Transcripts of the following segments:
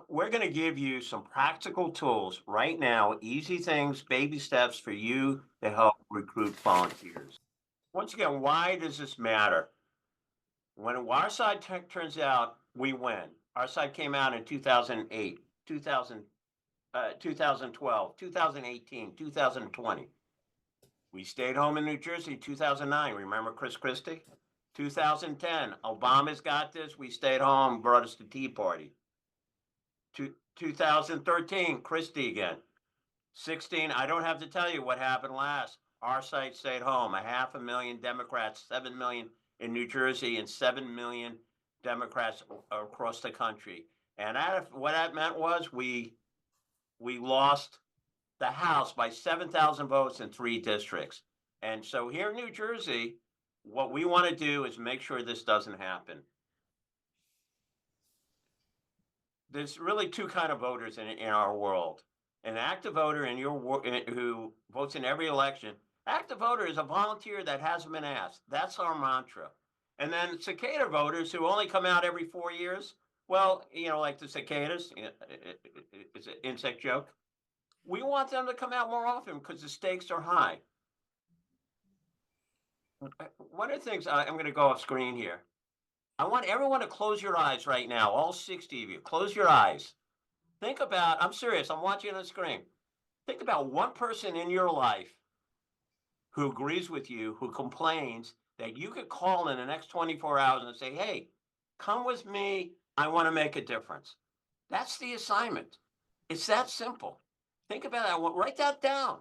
We're going to give you some practical tools right now, easy things, baby steps for you to help recruit volunteers. Once again, why does this matter? When our side turns out, we win. Our side came out in 2008, 2000, 2012, 2018, 2020. We stayed home in New Jersey 2009. Remember Chris Christie? 2010, Obama's got this. We stayed home, brought us the Tea Party. 2013, Christie again. 16, I don't have to tell you what happened last. Our site stayed home. 500,000 Democrats, 7 million in New Jersey, and 7 million Democrats across the country. And what that meant was we lost the House by 7,000 votes in 3 districts. And so here in New Jersey, what we want to do is make sure this doesn't happen. There's really 2 kind of voters in our world. An active voter who votes in every election. Active voter is a volunteer that hasn't been asked. That's our mantra. And then cicada voters who only come out every 4 years. Well, like the cicadas, it's an insect joke. We want them to come out more often because the stakes are high. One of the things I'm going to go off screen here. I want everyone to close your eyes right now, all 60 of you. Close your eyes. Think about, I'm serious, I'm watching on the screen. Think about one person in your life who agrees with you, who complains that you could call in the next 24 hours and say, hey, come with me. I want to make a difference. That's the assignment. It's that simple. Think about that. Write that down.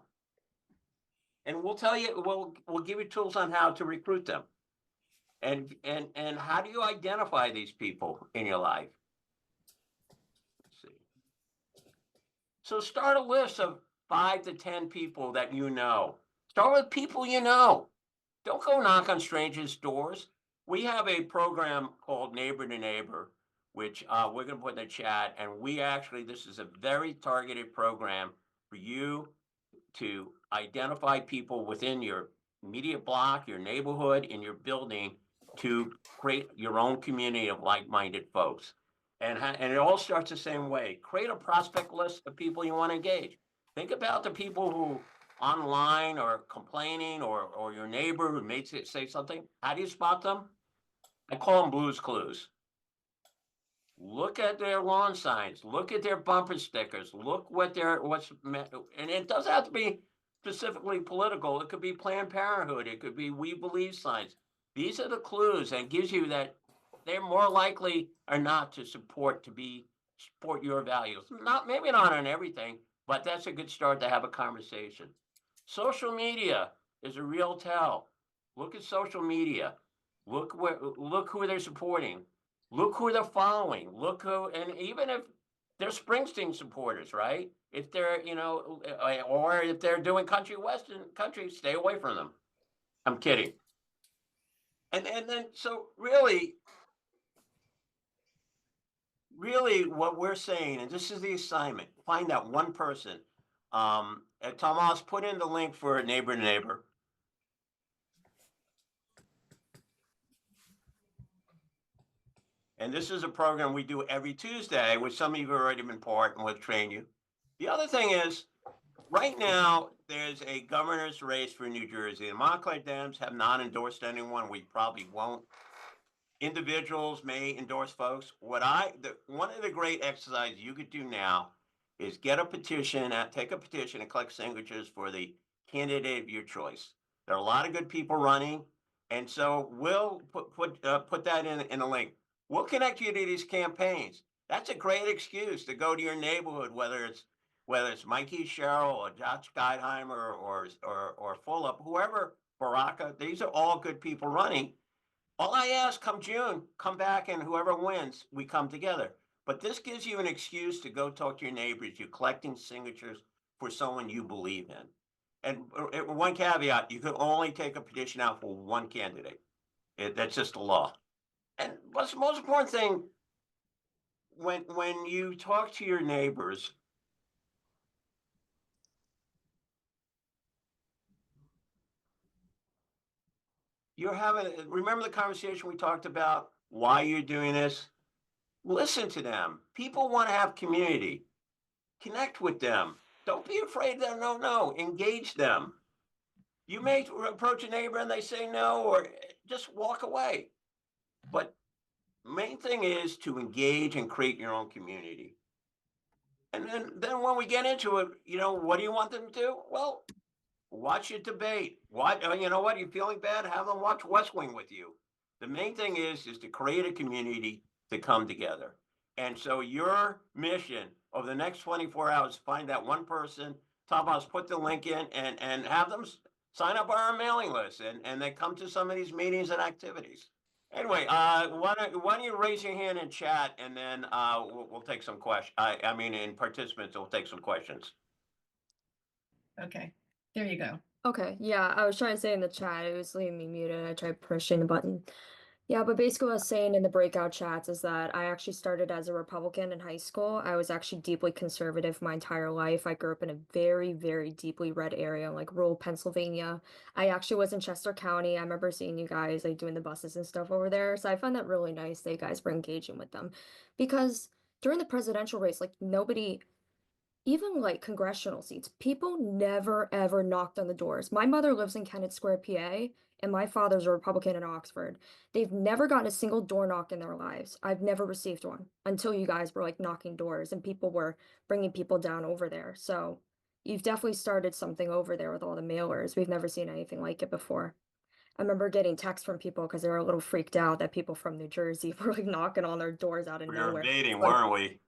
And we'll tell you, we'll give you tools on how to recruit them. And how do you identify these people in your life? Let's see. So start a list of 5 to 10 people that you know. Start with people you know. Don't go knock on strangers' doors. We have a program called Neighbor to Neighbor, which we're going to put in the chat. And this is a very targeted program for you to identify people within your immediate block, your neighborhood, in your building to create your own community of like-minded folks. And it all starts the same way. Create a prospect list of people you want to engage. Think about the people who online or complaining or your neighbor who may say something. How do you spot them? I call them Blue's Clues. Look at their lawn signs. Look at their bumper stickers. Look and it doesn't have to be specifically political. It could be Planned Parenthood. It could be We Believe signs. These are the clues and gives you that they're more likely or not to support your values. Maybe not on everything, but that's a good start to have a conversation. Social media is a real tell. Look at social media. Look who they're supporting. Look who they're following. And even if they're Springsteen supporters, right? If they're, or if they're doing Western country, stay away from them. I'm kidding. And then, so really what we're saying, and this is the assignment, find that one person. Tomas, put in the link for Neighbor to Neighbor. And this is a program we do every Tuesday, which some of you have already been part and we'll train you. The other thing is, right now, there's a governor's race for New Jersey. The Montclair Dems have not endorsed anyone. We probably won't. Individuals may endorse folks. One of the great exercises you could do now is take a petition and collect signatures for the candidate of your choice. There are a lot of good people running, and so we'll put that in a link. We'll connect you to these campaigns. That's a great excuse to go to your neighborhood, whether it's Mikey Sherrill or Josh Geitheimer or Fulop, whoever, Baraka. These are all good people running. All I ask, come June, come back, and whoever wins, we come together. But this gives you an excuse to go talk to your neighbors. You're collecting signatures for someone you believe in. And one caveat, you can only take a petition out for one candidate. That's just the law. And what's the most important thing, when you talk to your neighbors, remember the conversation we talked about, why you're doing this? Listen to them. People want to have community. Connect with them. Don't be afraid they'll no. Engage them. You may approach a neighbor and they say no, or just walk away. But main thing is to engage and create your own community. And then when we get into it, what do you want them to do? Well, watch a debate. What you know what? You're feeling bad? Have them watch West Wing with you. The main thing is to create a community to come together. And so your mission over the next 24 hours, find that one person, top us, put the link in and have them sign up on our mailing list and they come to some of these meetings and activities. Anyway, why don't you raise your hand in chat and then we'll take some questions. I mean, in participants, we'll take some questions. Okay, there you go. Okay, yeah, I was trying to say in the chat, it was leaving me muted. I tried pushing the button. Yeah, but basically what I was saying in the breakout chats is that I actually started as a Republican in high school. I was actually deeply conservative my entire life. I grew up in a very, very deeply red area, like rural Pennsylvania. I actually was in Chester County. I remember seeing you guys like doing the buses and stuff over there. So I found that really nice that you guys were engaging with them. Because during the presidential race, like nobody even like congressional seats, people never ever knocked on the doors. My mother lives in Kennett Square, PA, and my father's a Republican in Oxford. They've never gotten a single door knock in their lives. I've never received one until you guys were like knocking doors and people were bringing people down over there. So you've definitely started something over there with all the mailers. We've never seen anything like it before. I remember getting texts from people because they were a little freaked out that people from New Jersey were like knocking on their doors out of We were nowhere. invading, Like, weren't we?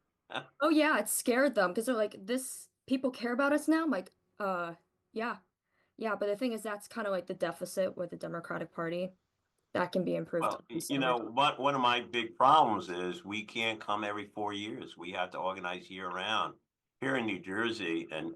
oh yeah, it scared them because they're like, this people care about us now. I'm like, yeah, yeah. But the thing is, that's kind of like the deficit with the Democratic Party. That can be improved Well, on so many times. one of my big problems is we can't come every 4 years. We have to organize year round. Here in New Jersey and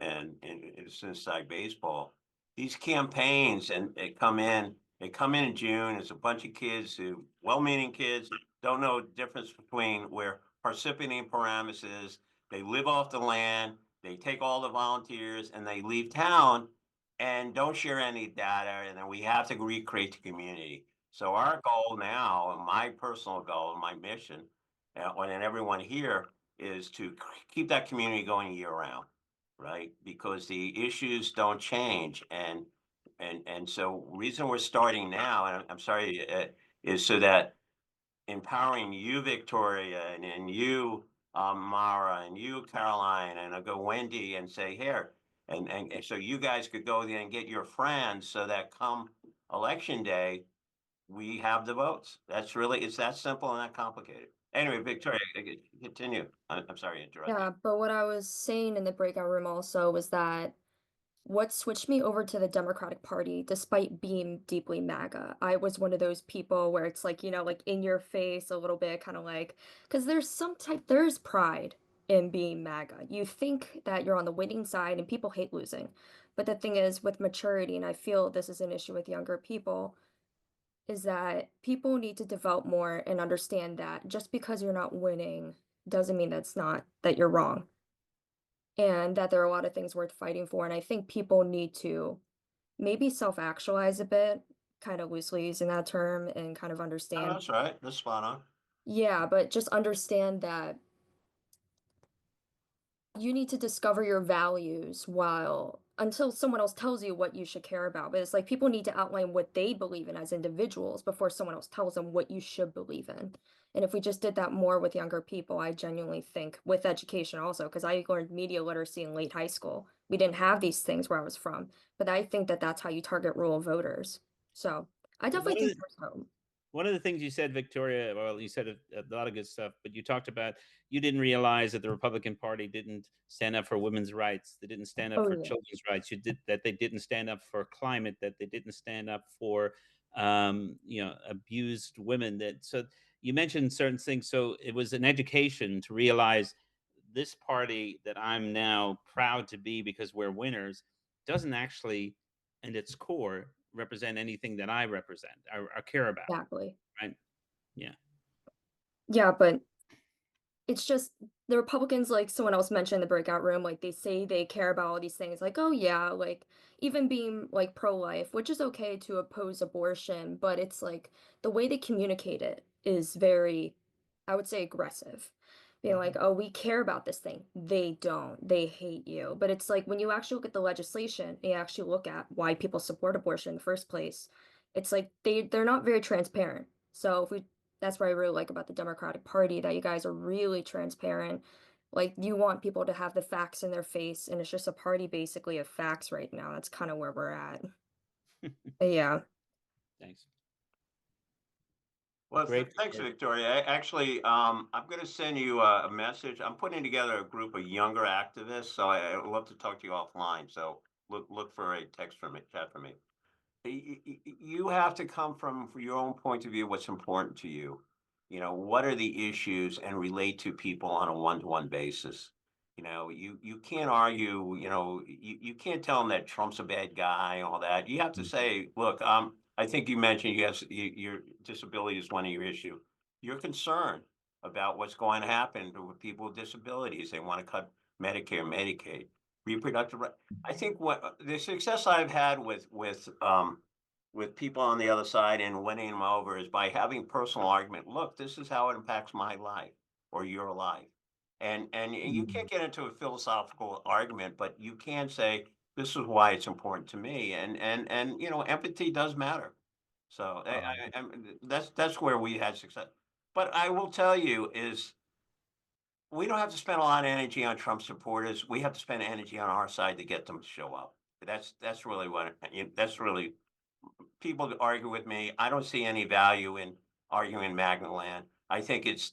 inside baseball, these campaigns and they come in June. It's a bunch of kids who, well-meaning kids, don't know the difference between where Parsippany Paramus is. They live off the land, they take all the volunteers and they leave town and don't share any data. And then we have to recreate the community. So our goal now, and my personal goal, and my mission, and everyone here is to keep that community going year round, right? Because the issues don't change, and so reason we're starting now, and I'm sorry, is so that empowering you, Victoria, and you, Mara, and you, Caroline, and I go Wendy, and say here, and so you guys could go there and get your friends, so that come election day we have the votes. It's that simple and that complicated. Anyway, Victoria, continue. I'm sorry to interrupt you. Yeah, but what I was saying in the breakout room also was that what switched me over to the Democratic Party, despite being deeply MAGA, I was one of those people where it's like, like in your face a little bit, kind of like, because there's pride in being MAGA. You think that you're on the winning side and people hate losing. But the thing is, with maturity, and I feel this is an issue with younger people, is that people need to develop more and understand that just because you're not winning doesn't mean that you're wrong and that there are a lot of things worth fighting for. And I think people need to maybe self-actualize a bit, kind of loosely using that term, and kind of Oh, understand. that's right. That's spot on. Yeah, but just understand that you need to discover your values while until someone else tells you what you should care about. But it's like people need to outline what they believe in as individuals before someone else tells them what you should believe in. And if we just did that more with younger people, I genuinely think with education also, because I learned media literacy in late high school. We didn't have these things where I was from, but I think that that's how you target rural voters. So I Well, definitely think there's hope. one of the things you said, Victoria, well, you said a lot of good stuff, but you talked about you didn't realize that the Republican Party didn't stand up for women's rights, they didn't stand up Oh for yeah, children's rights, you did that they didn't stand up for climate, that they didn't stand up for abused women. That so you mentioned certain things, so it was an education to realize this party that I'm now proud to be because we're winners doesn't actually, in its core, represent anything that I represent or care about. exactly. Right. Yeah. Yeah, but it's just the Republicans, like someone else mentioned in the breakout room, like they say they care about all these things, like, oh yeah, like even being like pro-life, which is okay to oppose abortion, but it's like the way they communicate it is very I would say aggressive. Being like, oh, we care about this thing. They don't. They hate you. But it's like when you actually look at the legislation and you actually look at why people support abortion in the first place, it's like they're not very transparent. So if we that's what I really like about the Democratic Party, that you guys are really transparent. Like you want people to have the facts in their face, and it's just a party basically of facts right now. That's kind of where we're at. Yeah. Thanks. Well, Great. thanks, Victoria. Actually, I'm going to send you a message. I'm putting together a group of younger activists, so I'd love to talk to you offline. So look for a text from me, chat from me. You have to come from your own point of view, what's important to you. You know, what are the issues, and relate to people on a one-to-one basis. You know, you can't argue, you can't tell them that Trump's a bad guy and all that. You have to say, look, I think you mentioned your disability is one of your issue. You're concerned about what's going to happen with people with disabilities. They want to cut Medicare, Medicaid, reproductive right. I think what the success I've had with people on the other side and winning them over is by having personal argument. Look, this is how it impacts my life or your life. And you can't get into a philosophical argument, but you can say, this is why it's important to me. And empathy does matter. So that's where we had success. But I will tell you is we don't have to spend a lot of energy on Trump supporters. We have to spend energy on our side to get them to show up. That's really that's really people that argue with me. I don't see any value in arguing Magna Land. I think it's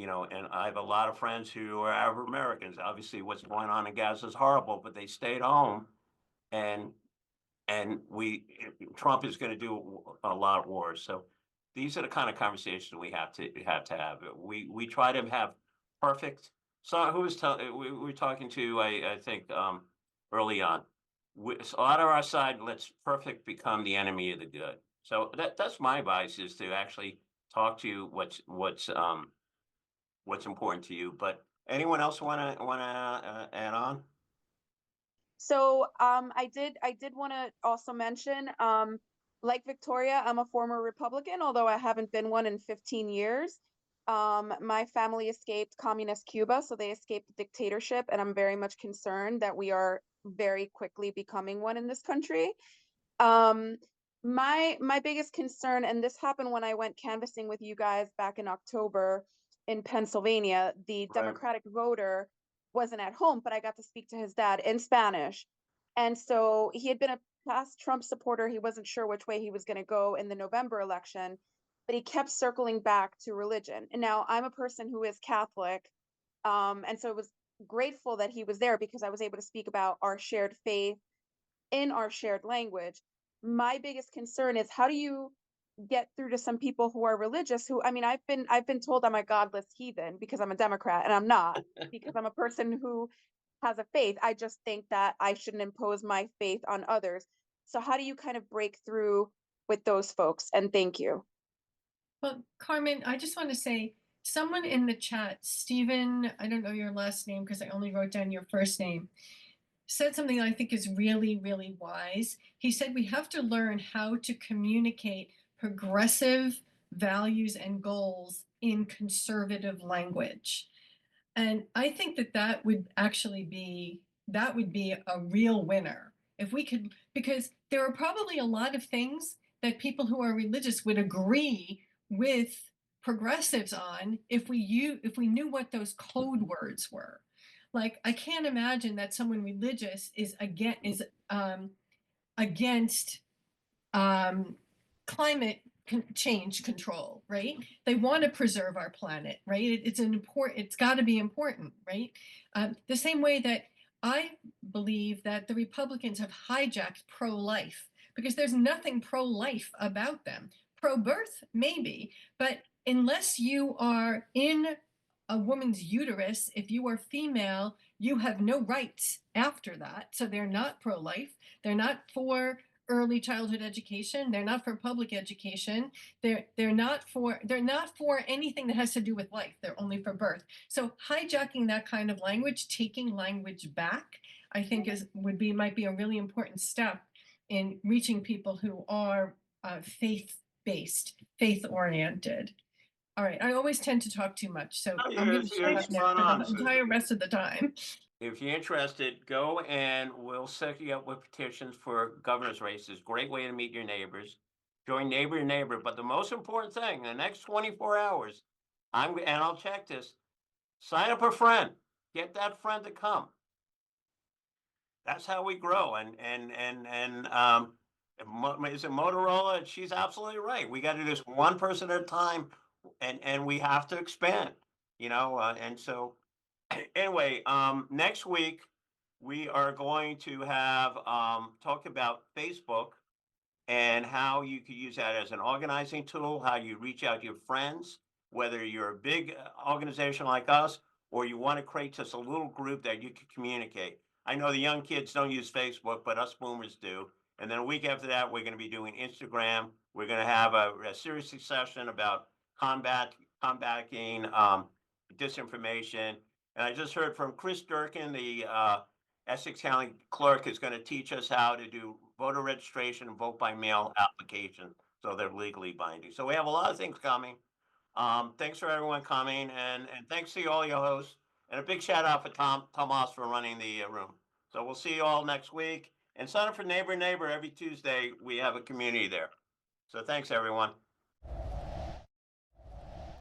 and I have a lot of friends who are Arab Americans. Obviously, what's going on in Gaza is horrible, but they stayed home, and Trump is going to do a lot of wars. So these are the kind of conversations we have to have. We try to have perfect. So who was we were talking to? I think early on. A lot of our side lets perfect become the enemy of the good. So that's my advice, is to actually talk to what's important to you. But anyone else want to add on? So I did want to also mention, like Victoria, I'm a former Republican, although I haven't been one in 15 years. My family escaped communist Cuba, so they escaped the dictatorship, and I'm very much concerned that we are very quickly becoming one in this country. My biggest concern, and this happened when I went canvassing with you guys back in October in Pennsylvania, the Right. Democratic voter wasn't at home, but I got to speak to his dad in Spanish. And so he had been a past Trump supporter. He wasn't sure which way he was going to go in the November election, but he kept circling back to religion. And now I'm a person who is Catholic. And so it was grateful that he was there, because I was able to speak about our shared faith in our shared language. My biggest concern is, how do you get through to some people who are religious, who, I mean, I've been told I'm a godless heathen because I'm a Democrat, and I'm not, because I'm a person who has a faith. I just think that I shouldn't impose my faith on others. So how do you kind of break through with those folks? And thank you. Well, Carmen, I just want to say, someone in the chat, Stephen, I don't know your last name because I only wrote down your first name, said something I think is really, really wise. He said we have to learn how to communicate progressive values and goals in conservative language. And I think that would actually be a real winner if we could, because there are probably a lot of things that people who are religious would agree with progressives on if we knew what those code words were. Like, I can't imagine that someone religious is against climate change control, right? They want to preserve our planet, right? It's got to be important, right? The same way that I believe that the Republicans have hijacked pro-life, because there's nothing pro-life about them. Pro-birth, maybe, but unless you are in a woman's uterus, if you are female, you have no rights after that. So they're not pro-life. They're not for early childhood education. They're not for public education. They're not for anything that has to do with life. They're only for birth. So hijacking that kind of language, taking language back, I think might be a really important step in reaching people who are faith-based, faith-oriented. All right, I always tend to talk too much, so No, I'm you're- gonna shut you're up now spot for on, the Susan. entire rest of the time. If you're interested, go and we'll set you up with petitions for governor's races. Great way to meet your neighbors. Join neighbor to neighbor. But the most important thing, in the next 24 hours, and I'll check this, sign up a friend. Get that friend to come. That's how we grow. Is it Motorola? She's absolutely right. We got to do this one person at a time, and we have to expand. And so anyway, next week we are going to have talk about Facebook and how you could use that as an organizing tool, how you reach out to your friends, whether you're a big organization like us or you want to create just a little group that you can communicate. I know the young kids don't use Facebook, but us boomers do. And then a week after that, we're going to be doing Instagram. We're going to have a serious session about combating disinformation. And I just heard from Chris Durkin, the Essex County Clerk, is going to teach us how to do voter registration and vote by mail application, so they're legally binding. So we have a lot of things coming. Thanks for everyone coming, and thanks to all your hosts, and a big shout out for Tomas for running the room. So we'll see you all next week, and sign up for Neighbor Neighbor every Tuesday. We have a community there. So thanks everyone.